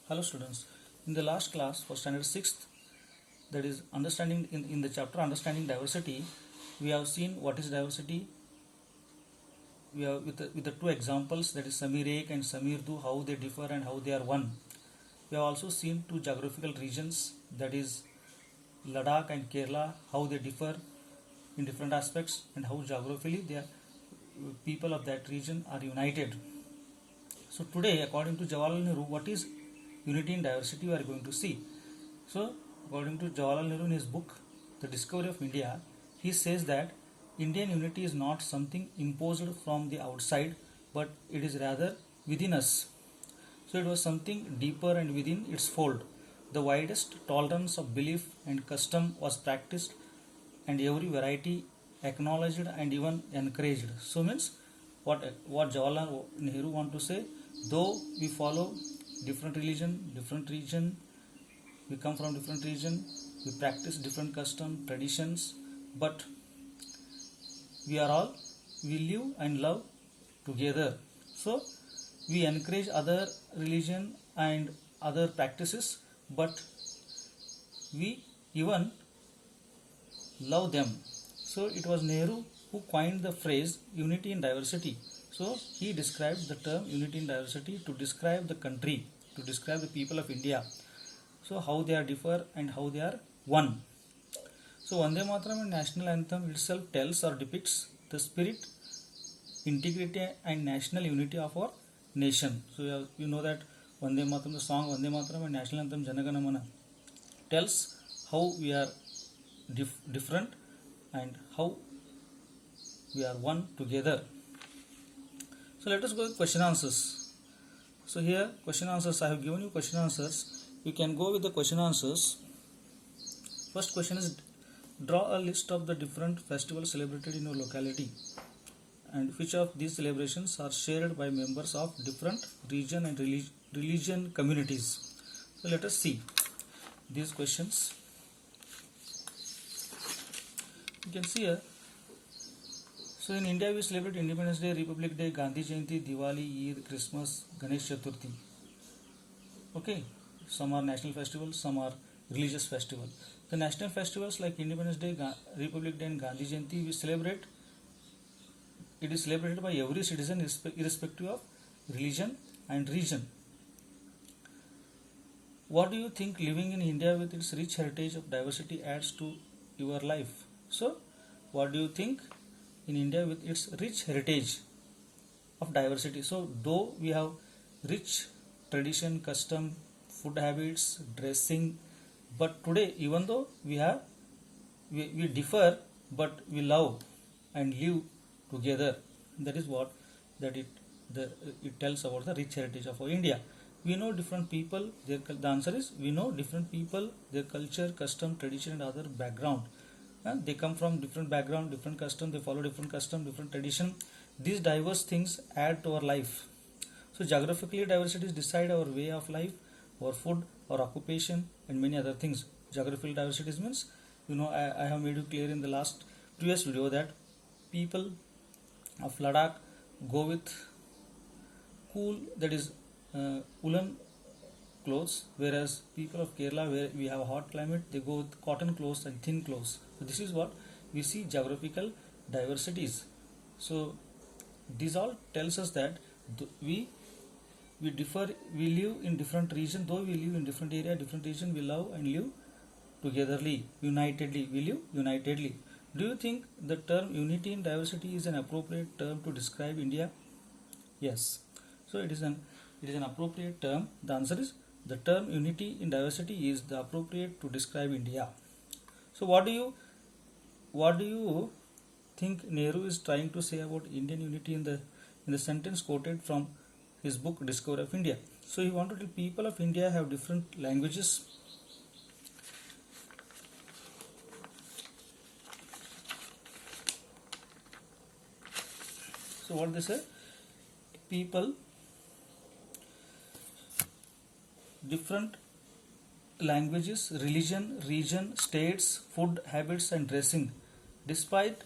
Hello students, in the last class for standard 6th, that is understanding in the chapter understanding diversity, we have seen what is diversity. We have with the two examples, that is Samir Ek and Samir Du, how they differ and how they are one. We have also seen two geographical regions, that is Ladakh and Kerala, how they differ in different aspects and how geographically they are, people of that region are united. So today, according to Jawaharlal Nehru, what is unity in diversity we are going to see. So according to Jawaharlal Nehru in his book The Discovery of India, he says that Indian unity is not something imposed from the outside, but it is rather within us. So it was something deeper and within its fold. The widest tolerance of belief and custom was practiced, and every variety acknowledged and even encouraged. So means what Jawaharlal Nehru want to say, though we follow different region, we come from different region, we practice different custom, traditions, but we live and love together. So we encourage other religion and other practices, but we even love them. So it was Nehru who coined the phrase unity in diversity. So he described the term unity in diversity to describe the country, to describe the people of India. So how they are differ and how they are one. So Vande Mataram and national anthem itself tells or depicts the spirit, integrity and national unity of our nation. So you know that Vande Mataram, the song Vande Mataram and national anthem Janagana Mana tells how we are different and how we are one together. So let us go with question answers. So here question answers, I have given you question answers. You can go with the question answers. First question is, draw a list of the different festivals celebrated in your locality and which of these celebrations are shared by members of different region and religion communities. So let us see these questions. You can see here. So in India we celebrate Independence Day, Republic Day, Gandhi Jayanti, Diwali, Eid, Christmas, Ganesh Chaturthi. Okay, some are national festivals, some are religious festivals. The national festivals like Independence Day, Republic Day and Gandhi Jayanti we celebrate. It is celebrated by every citizen irrespective of religion and region. What do you think living in India with its rich heritage of diversity adds to your life? So what do you think in India with its rich heritage of diversity? So though we have rich tradition, custom, food habits, dressing, but today even though we differ, but we love and live together. That is what it tells about the rich heritage of our India. We know different people. The answer is we know different people, their culture, custom, tradition, and other background. They come from different background, different custom. They follow different custom, different tradition. These diverse things add to our life. So geographically, diversities decide our way of life, our food, our occupation, and many other things. Geographical diversities means, I have made it clear in the previous video that people of Ladakh go with cool, that is woolen clothes, whereas people of Kerala, where we have a hot climate, they go with cotton clothes and thin clothes. So this is what we see, geographical diversities. So this all tells us that we differ, we live in different region, though we live in different area, different region, we love and live togetherly, unitedly, we live unitedly. Do you think the term unity in diversity is an appropriate term to describe India? Yes. So it is an appropriate term. The answer is the term unity in diversity is the appropriate to describe India. So what do you think Nehru is trying to say about Indian unity in the sentence quoted from his book Discovery of India? So he wanted to tell people of India have different languages. So what they say? People, different languages, religion, region, states, food, habits and dressing. Despite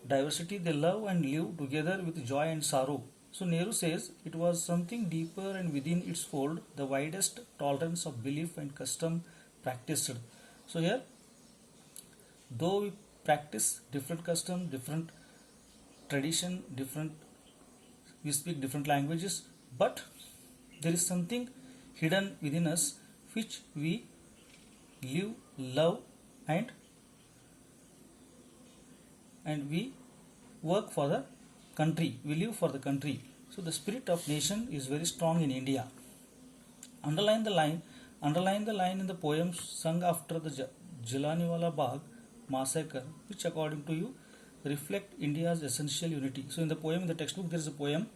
diversity, they love and live together with joy and sorrow. So Nehru says it was something deeper and within its fold, the widest tolerance of belief and custom practiced. So here, though we practice different custom, different tradition, different we speak different languages, but there is something hidden within us which we live, love, and we work for the country. We live for the country. So the spirit of nation is very strong in India. Underline the line. Underline the line in the poem sung after the Jallianwala Bagh massacre, which according to you reflect India's essential unity. So in the poem, in the textbook, there is a poem.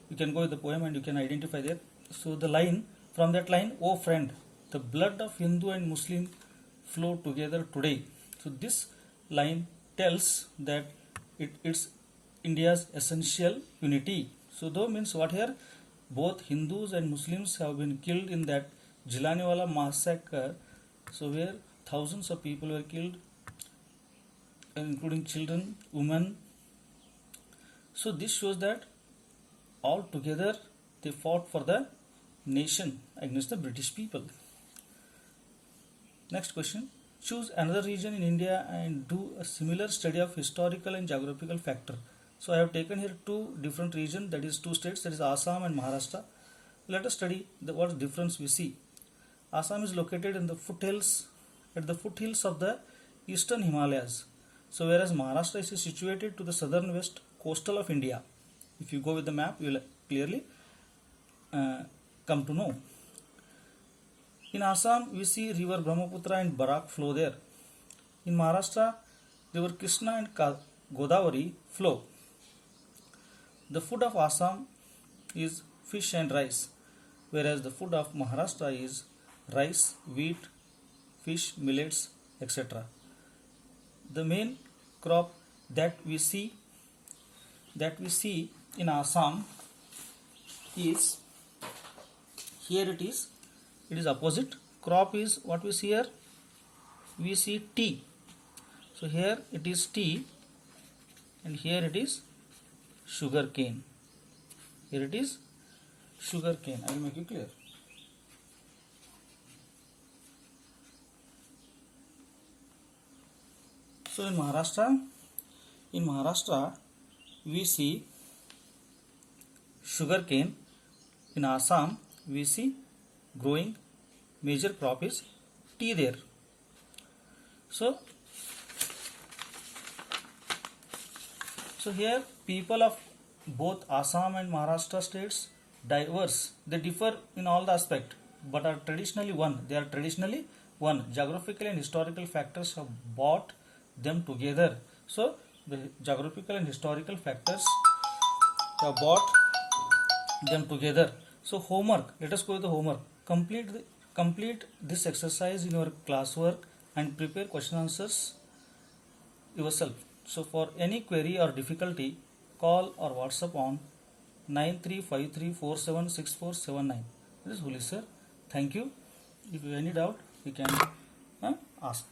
You can go with the poem and you can identify that. So the line, from that line, "Oh friend, the blood of Hindu and Muslim flow together today." So this line tells that it's India's essential unity. So though means what here? Both Hindus and Muslims have been killed in that Jallianwala massacre. So where thousands of people were killed, including children, women. So this shows that all together they fought for the nation against the British people. Next question. Choose another region in India and do a similar study of historical and geographical factor. So I have taken here two different regions, that is two states, that is Assam and Maharashtra. Let us study what difference we see. Assam is located in the foothills, at the foothills of the eastern Himalayas. So whereas Maharashtra is situated to the southern west coastal of India. If you go with the map, you will clearly come to know. In Assam, we see river Brahmaputra and Barak flow there. In Maharashtra, river Krishna and Godavari flow. The food of Assam is fish and rice, whereas the food of Maharashtra is rice, wheat, fish, millets, etc. The main crop that we see in Assam is, here it is opposite. Crop is what we see here, we see tea. So here it is tea and here it is sugar cane. Here it is sugar cane. I will make it clear. So in Maharashtra we see sugar cane. In Assam we see growing major crop is tea there. So here people of both Assam and Maharashtra states diverse. They differ in all the aspect, but are traditionally one. They are traditionally one. Geographical and historical factors have brought them together. So the geographical and historical factors have brought them together. So homework. Let us go with the homework. Complete this exercise in your classwork and prepare question answers yourself. So for any query or difficulty, call or WhatsApp on 9353476479. This is Huli sir. Thank you. If you have any doubt, you can ask.